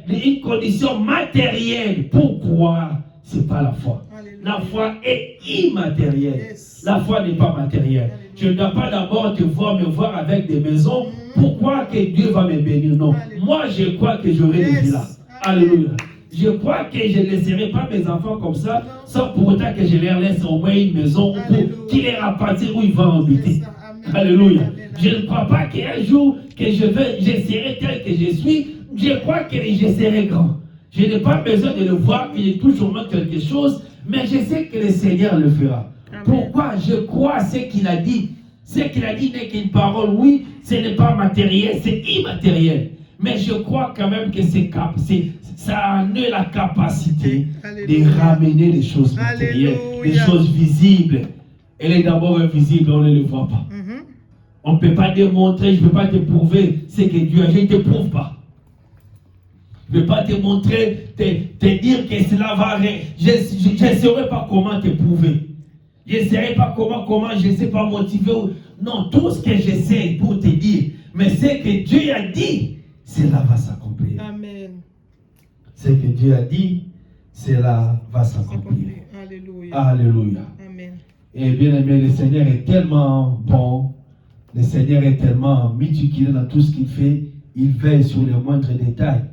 Speaker 2: une condition matérielle pour croire, ce n'est pas la foi.
Speaker 1: Alléluia.
Speaker 2: La foi est immatérielle.
Speaker 1: Yes.
Speaker 2: La foi n'est pas matérielle.
Speaker 1: Alléluia.
Speaker 2: Je ne dois pas d'abord me voir avec des maisons pour croire que Dieu va me bénir. Non.
Speaker 1: Alléluia.
Speaker 2: Moi, je crois que j'aurai
Speaker 1: Yes.
Speaker 2: des villas. Alléluia. Je crois que je ne laisserai pas mes enfants comme ça, sans pour autant que je leur laisse au moins une maison
Speaker 1: Alléluia.
Speaker 2: pour qu'ils aient à partir où ils vont habiter.
Speaker 1: C'est ça. Amen.
Speaker 2: Alléluia.
Speaker 1: Amen.
Speaker 2: Je ne crois pas qu'un jour que je serai tel que je suis. Je crois que je serai grand. Je n'ai pas besoin de le voir, que je touche au moins quelque chose, mais je sais que le Seigneur le fera.
Speaker 1: Amen.
Speaker 2: Pourquoi? Je crois à ce qu'il a dit. Ce qu'il a dit n'est qu'une parole, oui, ce n'est pas matériel, c'est immatériel. Mais je crois quand même que ça a en eux la capacité
Speaker 1: Alléluia.
Speaker 2: de ramener les choses matérielles, les
Speaker 1: Alléluia.
Speaker 2: choses visibles. Elle est d'abord invisible, on ne le voit pas. On ne peut pas démontrer, je ne peux pas te prouver ce que Dieu a. Je ne te prouve pas. Je ne peux pas te montrer, te dire que cela va arriver. Je ne saurais pas comment te prouver. Je ne saurais pas comment je ne sais pas motiver. Non, tout ce que j'essaie pour te dire, mais ce que Dieu a dit, cela va s'accomplir.
Speaker 1: Amen.
Speaker 2: Ce que Dieu a dit, cela va s'accomplir.
Speaker 1: Alléluia.
Speaker 2: Alléluia.
Speaker 1: Amen.
Speaker 2: Et bien aimé, le Seigneur est tellement bon. Le Seigneur est tellement méticuleux dans tout ce qu'il fait. Il veille sur les moindres détails.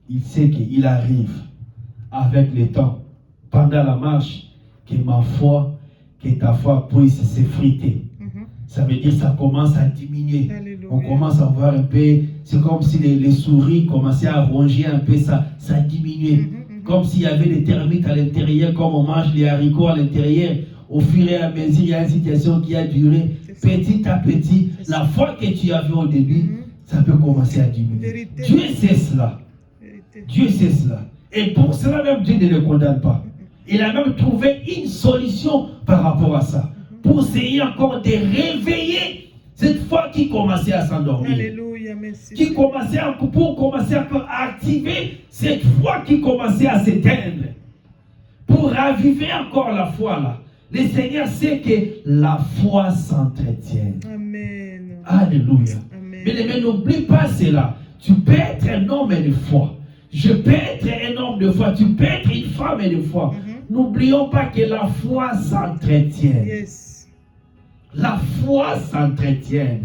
Speaker 2: Il sait qu'il arrive avec le temps, pendant la marche, que ma foi, que ta foi puisse s'effriter. Ça veut dire que ça commence à diminuer.
Speaker 1: Alléluia.
Speaker 2: On commence à voir un peu, c'est comme si les souris commençaient à ronger un peu, ça diminuait. Comme s'il y avait des termites à l'intérieur, comme on mange les haricots à l'intérieur. Au fur et à mesure, il y a une situation qui a duré. Petit à petit, la foi que tu avais au début, ça peut commencer à diminuer.
Speaker 1: Vérité.
Speaker 2: Dieu sait cela.
Speaker 1: Vérité.
Speaker 2: Dieu sait cela. Et pour cela même, Dieu ne le condamne pas. Il a même trouvé une solution par rapport à ça. Pour essayer encore de réveiller cette foi qui commençait à s'endormir.
Speaker 1: Alléluia. Merci.
Speaker 2: Qui commençait pour commencer à activer cette foi qui commençait à s'éteindre. Pour raviver encore la foi là. Le Seigneur sait que la foi s'entretient.
Speaker 1: Amen.
Speaker 2: Alléluia.
Speaker 1: Amen.
Speaker 2: Mais n'oublie pas cela. Tu peux être un homme de foi. Je peux être un homme de foi. Tu peux être une femme de foi. N'oublions pas que la foi s'entretient.
Speaker 1: Yes.
Speaker 2: La foi s'entretient.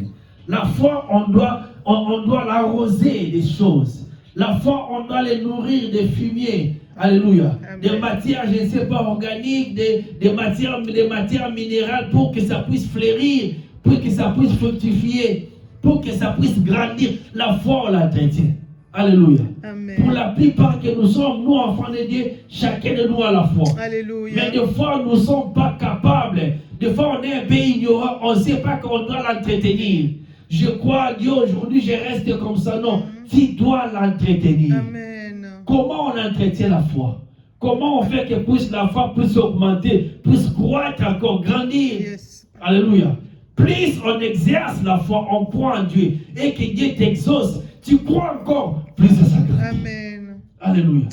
Speaker 2: La foi, on doit l'arroser des choses. La foi, on doit les nourrir des fumiers. Alléluia.
Speaker 1: Amen.
Speaker 2: Des matières, je ne sais pas, organiques, des matières minérales pour que ça puisse fleurir, pour que ça puisse fructifier, pour que ça puisse grandir. La foi, on l'entretient. Alléluia.
Speaker 1: Amen.
Speaker 2: Pour la plupart que nous sommes, nous enfants de Dieu, chacun de nous a la foi.
Speaker 1: Alléluia.
Speaker 2: Mais des fois, nous ne sommes pas capables. Des fois, on est un peu ignorant. On ne sait pas qu'on doit l'entretenir. Je crois à Dieu aujourd'hui, je reste comme ça. Non, tu dois l'entretenir.
Speaker 1: Amen.
Speaker 2: Comment on entretient la foi? Comment on fait que la foi puisse augmenter, puisse croître encore, grandir?
Speaker 1: Yes.
Speaker 2: Alléluia. Plus on exerce la foi, on croit en Dieu et que Dieu t'exauce, tu crois encore, plus ça grandit.
Speaker 1: Amen.
Speaker 2: Alléluia.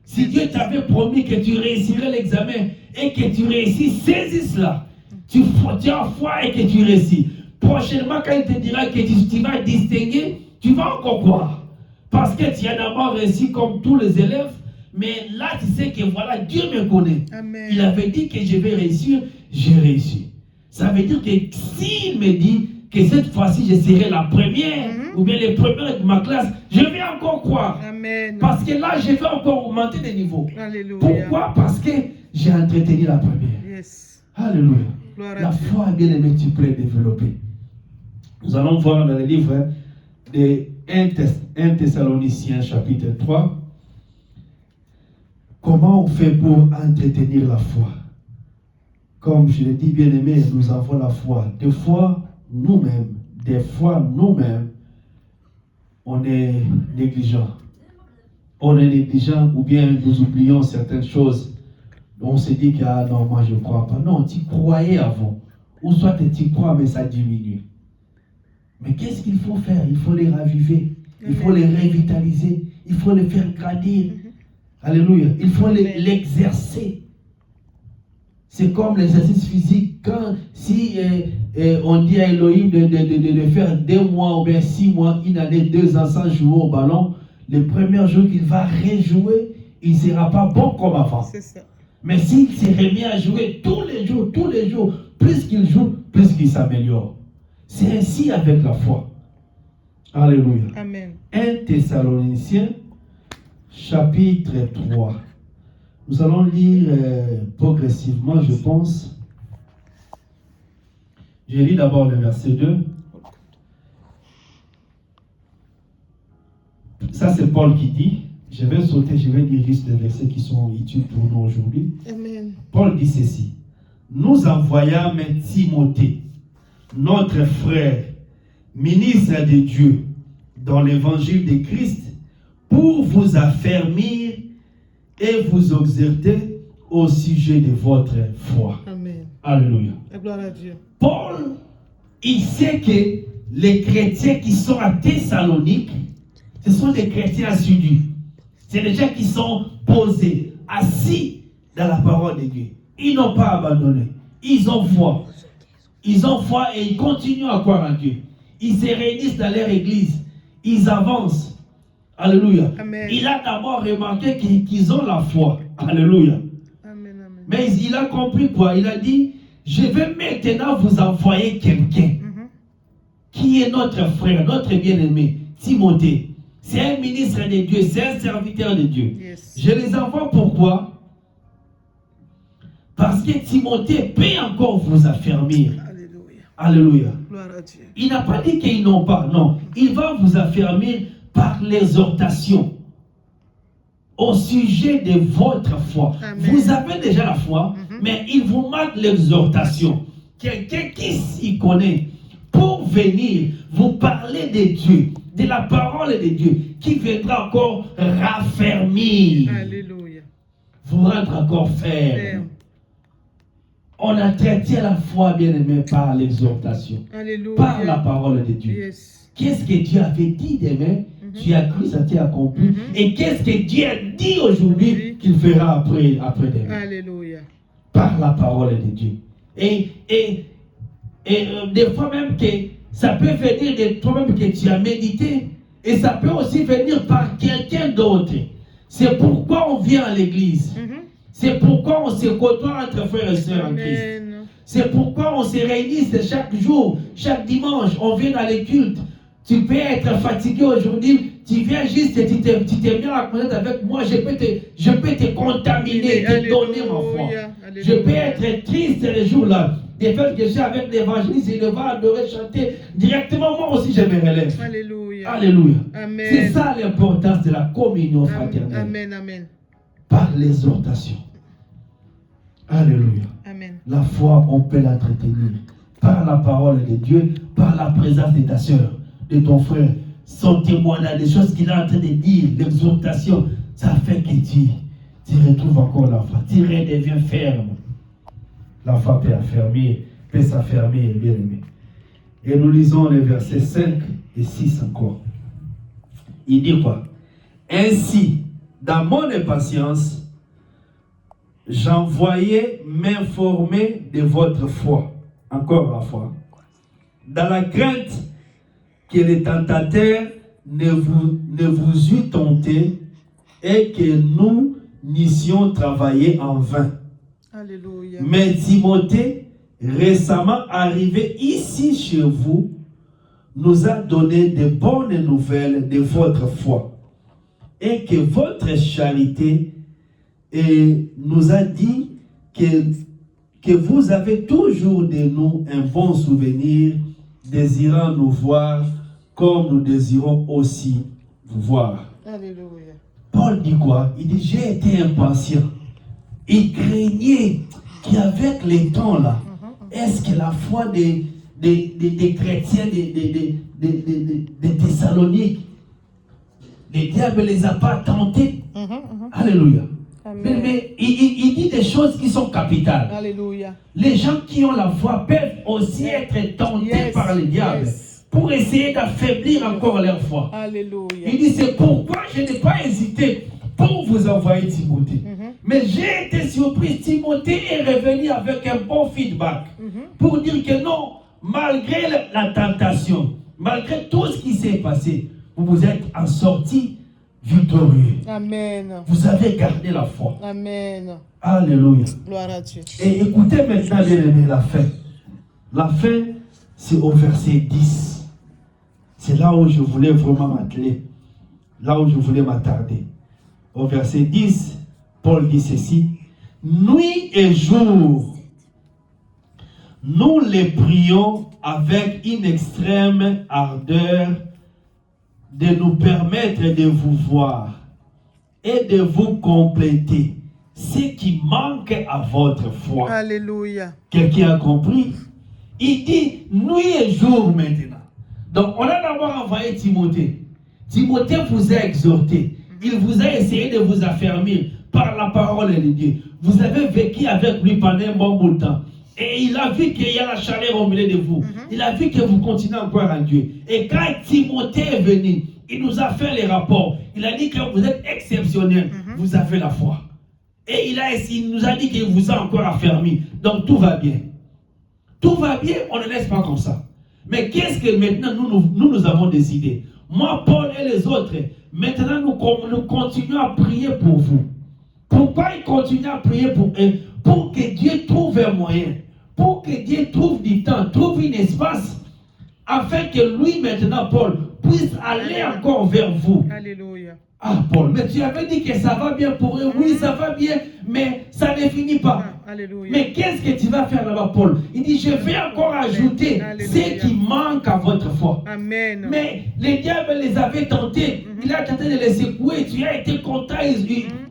Speaker 2: Si Dieu t'avait promis que tu réussirais l'examen et que tu réussis, saisis cela. Tu as foi et que tu réussis. Prochainement, quand il te dira que tu vas distinguer, tu vas encore croire. Parce que tu as d'abord réussi comme tous les élèves, mais là tu sais que voilà, Dieu me connaît.
Speaker 1: Amen.
Speaker 2: Il avait dit que je vais réussir, j'ai réussi. Ça veut dire que s'il me dit, que cette fois-ci, je serai la première, ou bien les premières de ma classe, je vais encore croire.
Speaker 1: Amen.
Speaker 2: Parce que là, je vais encore augmenter de niveau.
Speaker 1: Alléluia.
Speaker 2: Pourquoi? Parce que j'ai entretenu la première.
Speaker 1: Yes.
Speaker 2: Alléluia.
Speaker 1: Gloire à
Speaker 2: La
Speaker 1: Dieu.
Speaker 2: foi, bien aimé, tu peux développer. Nous allons voir dans le livre de 1 Thessaloniciens chapitre 3, comment on fait pour entretenir la foi. Comme je l'ai dit, bien aimé, nous avons la foi. Des fois, nous-mêmes, on est négligent. On est négligent ou bien nous oublions certaines choses. On se dit que non, moi je ne crois pas. Non, tu croyais avant. Ou soit tu crois, mais ça diminue. Mais qu'est-ce qu'il faut faire? Il faut les raviver. Il faut les revitaliser. Il faut les faire grandir. Alléluia. Il faut l'exercer. C'est comme l'exercice physique. Si on dit à Elohim de faire 2 mois ou bien 6 mois, une année, 2 ans sans jouer au ballon, le premier jour qu'il va rejouer, il ne sera pas bon comme avant.
Speaker 1: C'est ça.
Speaker 2: Mais s'il s'est remis à jouer tous les jours, plus qu'il joue, plus qu'il s'améliore. C'est ainsi avec la foi. Alléluia.
Speaker 1: Amen.
Speaker 2: 1 Thessaloniciens, chapitre 3. Nous allons lire progressivement, je pense. Je lis d'abord le verset 2. Ça, c'est Paul qui dit. Je vais sauter, je vais lire juste les versets qui sont utiles pour nous aujourd'hui.
Speaker 1: Amen.
Speaker 2: Paul dit ceci. Nous envoyâmes Timothée, notre frère, ministre de Dieu, dans l'évangile de Christ, pour vous affermir et vous exhorter au sujet de votre foi.
Speaker 1: Amen.
Speaker 2: Alléluia.
Speaker 1: La gloire à Dieu.
Speaker 2: Paul, il sait que les chrétiens qui sont à Thessalonique, ce sont des chrétiens assidus. C'est des gens qui sont posés, assis dans la parole de Dieu. Ils n'ont pas abandonné. Ils ont foi. Ils ont foi et ils continuent à croire en Dieu. Ils se réunissent dans leur église. Ils avancent. Alléluia.
Speaker 1: Amen.
Speaker 2: Il a d'abord remarqué qu'ils ont la foi. Alléluia.
Speaker 1: Amen. Amen.
Speaker 2: Mais il a compris quoi? Il a dit, je vais maintenant vous envoyer quelqu'un qui est notre frère, notre bien-aimé, Timothée. C'est un ministre de Dieu, c'est un serviteur de Dieu.
Speaker 1: Yes.
Speaker 2: Je les envoie pourquoi? Parce que Timothée peut encore vous affermir.
Speaker 1: Alléluia.
Speaker 2: Alléluia.
Speaker 1: Gloire à Dieu.
Speaker 2: Il n'a pas dit qu'ils n'ont pas, non. Il va vous affermir par l'exhortation au sujet de votre foi.
Speaker 1: Amen.
Speaker 2: Vous avez déjà la foi, mais il vous manque l'exhortation. Quelqu'un qui s'y connaît pour venir vous parler de Dieu, de la parole de Dieu, qui viendra encore raffermir,
Speaker 1: Alléluia.
Speaker 2: vous rendre encore ferme.
Speaker 1: Ferme.
Speaker 2: On a traité la foi, bien aimé, par l'exhortation,
Speaker 1: Alléluia.
Speaker 2: par la parole de Dieu.
Speaker 1: Yes.
Speaker 2: Qu'est-ce que Dieu avait dit demain? Tu as cru, ça t'est accompli. Et qu'est-ce que Dieu a dit aujourd'hui qu'il fera après demain?
Speaker 1: Alléluia.
Speaker 2: Par la parole de Dieu. Et des fois même que ça peut venir de toi-même que tu as médité. Et ça peut aussi venir par quelqu'un d'autre. C'est pourquoi on vient à l'église. C'est pourquoi on se côtoie entre frères et sœurs en Christ.
Speaker 1: Amen.
Speaker 2: C'est pourquoi on se réunit chaque jour, chaque dimanche, on vient dans les cultes. Tu peux être fatigué aujourd'hui, tu viens juste et tu t'es bien à connaître avec moi, je peux te contaminer, te donner ma foi.
Speaker 1: Alléluia.
Speaker 2: Je peux être triste les jours-là. Des fois que je suis avec l'évangéliste, il va adorer, chanter. Directement, moi aussi, je me relève.
Speaker 1: Alléluia.
Speaker 2: Alléluia.
Speaker 1: Amen.
Speaker 2: C'est ça l'importance de la communion fraternelle.
Speaker 1: Amen. Amen.
Speaker 2: Par l'exhortation. Alléluia.
Speaker 1: Amen.
Speaker 2: La foi, on peut l'entretenir par la parole de Dieu, par la présence de ta soeur, de ton frère, son témoignage, les choses qu'il est en train de dire, l'exhortation, ça fait que tu retrouves encore la foi, tu redeviens ferme. La foi peut s'affermir, bien aimé. Et nous lisons les versets 5 et 6 encore. Il dit quoi? Ainsi, dans mon impatience, j'envoyais m'informer de votre foi. Encore la foi. Dans la crainte que les tentateurs ne vous eût tenté et que nous n'eussions travaillé en vain.
Speaker 1: Alléluia.
Speaker 2: Mais Timothée, récemment arrivé ici chez vous, nous a donné de bonnes nouvelles de votre foi et que votre charité nous a dit que vous avez toujours de nous un bon souvenir, désirant nous voir comme nous désirons aussi vous voir.
Speaker 1: Alléluia.
Speaker 2: Paul dit quoi? Il dit, j'ai été impatient. Il craignait qu'avec les temps là, est-ce que la foi des chrétiens des Thessaloniques, le diable ne les a pas tentés? Alléluia.
Speaker 1: Amen.
Speaker 2: Mais il dit des choses qui sont capitales.
Speaker 1: Alléluia.
Speaker 2: Les gens qui ont la foi peuvent aussi être tentés par le diable pour essayer d'affaiblir encore leur foi.
Speaker 1: Alléluia.
Speaker 2: Il dit, c'est pourquoi je n'ai pas hésité pour vous envoyer Timothée. Mais j'ai été surpris. Timothée est revenu avec un bon feedback pour dire que non, malgré la tentation, malgré tout ce qui s'est passé, vous vous êtes en sorti victorieux.
Speaker 1: Amen.
Speaker 2: Vous avez gardé la foi.
Speaker 1: Amen.
Speaker 2: Alléluia.
Speaker 1: Gloire à Dieu.
Speaker 2: Et écoutez maintenant, bien aimé, la fin. La fin, c'est au verset 10. C'est là où je voulais vraiment m'atteler. Là où je voulais m'attarder. Au verset 10, Paul dit ceci. Nuit et jour, nous les prions avec une extrême ardeur de nous permettre de vous voir et de vous compléter ce qui manque à votre foi.
Speaker 1: Alléluia.
Speaker 2: Quelqu'un a compris? Il dit nuit et jour maintenant. Donc on a d'abord envoyé Timothée. Timothée vous a exhorté. Il vous a essayé de vous affermir par la parole de Dieu. Vous avez vécu avec lui pendant un bon bout de temps. Et il a vu qu'il y a la chaleur au milieu de vous. Il a vu que vous continuez encore en Dieu. Et quand Timothée est venu, il nous a fait les rapports. Il a dit que vous êtes exceptionnel. Vous avez la foi. Et il nous a dit qu'il vous a encore affermi. Donc tout va bien. Tout va bien, on ne laisse pas comme ça. Mais qu'est-ce que maintenant nous avons décidé? Moi, Paul et les autres, maintenant nous continuons à prier pour vous. Pourquoi ils continuent à prier pour eux? Pour que Dieu trouve un moyen. Pour que Dieu trouve du temps, trouve un espace, afin que lui maintenant, Paul, puisse aller encore vers vous.
Speaker 1: Alléluia.
Speaker 2: Ah, Paul, mais tu avais dit que ça va bien pour eux. Oui, ça va bien, mais ça ne finit pas.
Speaker 1: Alléluia.
Speaker 2: Mais qu'est-ce que tu vas faire là-bas, Paul? Il dit, je vais encore ajouter ce qui manque à votre foi.
Speaker 1: Amen.
Speaker 2: Mais les diables les avaient tentés. Il a tenté de les secouer. Tu as été content.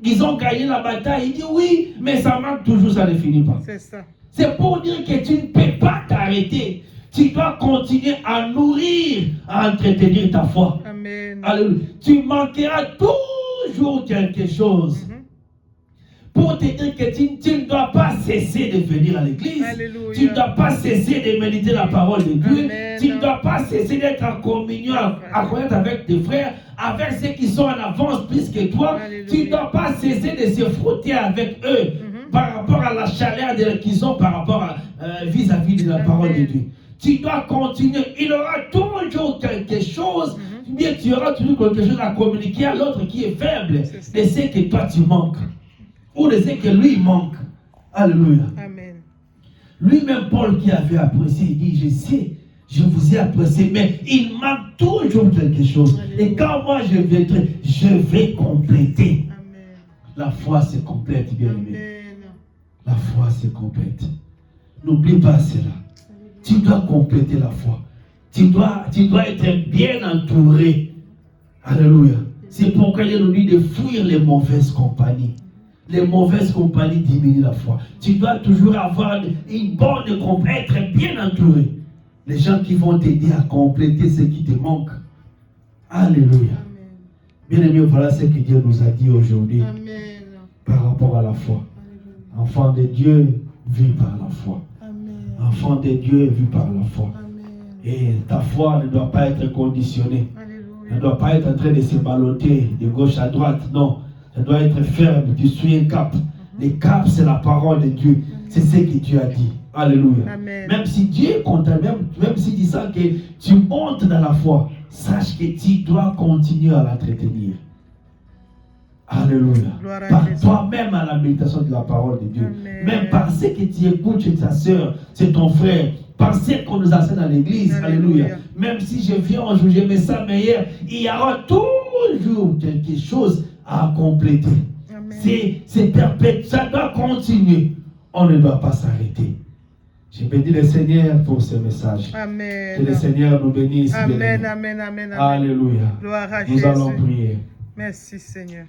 Speaker 2: Ils ont gagné la bataille. Il dit, oui, mais ça manque toujours, ça ne finit pas.
Speaker 1: C'est ça.
Speaker 2: C'est pour dire que tu ne peux pas t'arrêter. Tu dois continuer à nourrir, à entretenir ta foi.
Speaker 1: Amen.
Speaker 2: Alléluia. Tu manqueras toujours quelque chose. Pour te dire que tu ne dois pas cesser de venir à l'église.
Speaker 1: Alléluia.
Speaker 2: Tu ne dois pas cesser de méditer la parole de Dieu.
Speaker 1: Amen.
Speaker 2: Tu ne dois pas cesser d'être en communion, à connaître avec tes frères, avec ceux qui sont en avance plus que toi.
Speaker 1: Alléluia.
Speaker 2: Tu ne dois pas cesser de se frotter avec eux par rapport à la chaleur qu'ils ont par rapport à vis-à-vis de la parole de Dieu. Tu dois continuer. Il aura toujours quelque chose. Bien, tu auras toujours quelque chose à communiquer à l'autre qui est faible de ce que toi tu manques. Ou de ce que lui manque. Alléluia.
Speaker 1: Amen.
Speaker 2: Lui-même, Paul qui avait apprécié, il dit, je sais, je vous ai apprécié, mais il manque toujours quelque chose.
Speaker 1: Alléluia.
Speaker 2: Et quand moi je viendrai, je vais compléter.
Speaker 1: Amen.
Speaker 2: La foi se complète, bien aimé.
Speaker 1: Amen.
Speaker 2: La foi se complète. N'oublie pas cela. Tu dois compléter la foi. Tu dois être bien entouré. Alléluia. C'est pourquoi il nous dit de fuir les mauvaises compagnies. Les mauvaises compagnies diminuent la foi. Tu dois toujours avoir une bonne compagnie, être bien entouré. Les gens qui vont t'aider à compléter ce qui te manque. Alléluia. Bien aimé, voilà ce que Dieu nous a dit aujourd'hui par rapport à la foi. Enfant de Dieu, vis par la foi. Enfant de Dieu, vis par la foi. Et ta foi ne doit pas être conditionnée. Elle ne doit pas être en train de se balloter de gauche à droite. Non. Elle doit être ferme. Tu suis un cap. Le cap, c'est la parole de Dieu. C'est ce que Dieu a dit. Alléluia.
Speaker 1: Amen.
Speaker 2: Même si Dieu est content, même s'il dit ça, que tu montes dans la foi, sache que tu dois continuer à l'entretenir. Alléluia. Par toi-même à la méditation de la parole de Dieu.
Speaker 1: Amen.
Speaker 2: Même par ce que tu écoutes chez ta soeur, c'est ton frère. pensée qu'on nous enseigne dans l'église.
Speaker 1: Alléluia.
Speaker 2: Alléluia. Même si je viens un jour, je me sens meilleur, il y aura toujours quelque chose à compléter. C'est perpétuel, ça doit continuer. On ne doit pas s'arrêter. Je bénis le Seigneur pour ce message.
Speaker 1: Amen.
Speaker 2: Que le Seigneur nous bénisse.
Speaker 1: Amen, amen, amen, amen.
Speaker 2: Alléluia.
Speaker 1: Gloire à
Speaker 2: Nous
Speaker 1: Jésus.
Speaker 2: allons prier.
Speaker 1: Merci Seigneur.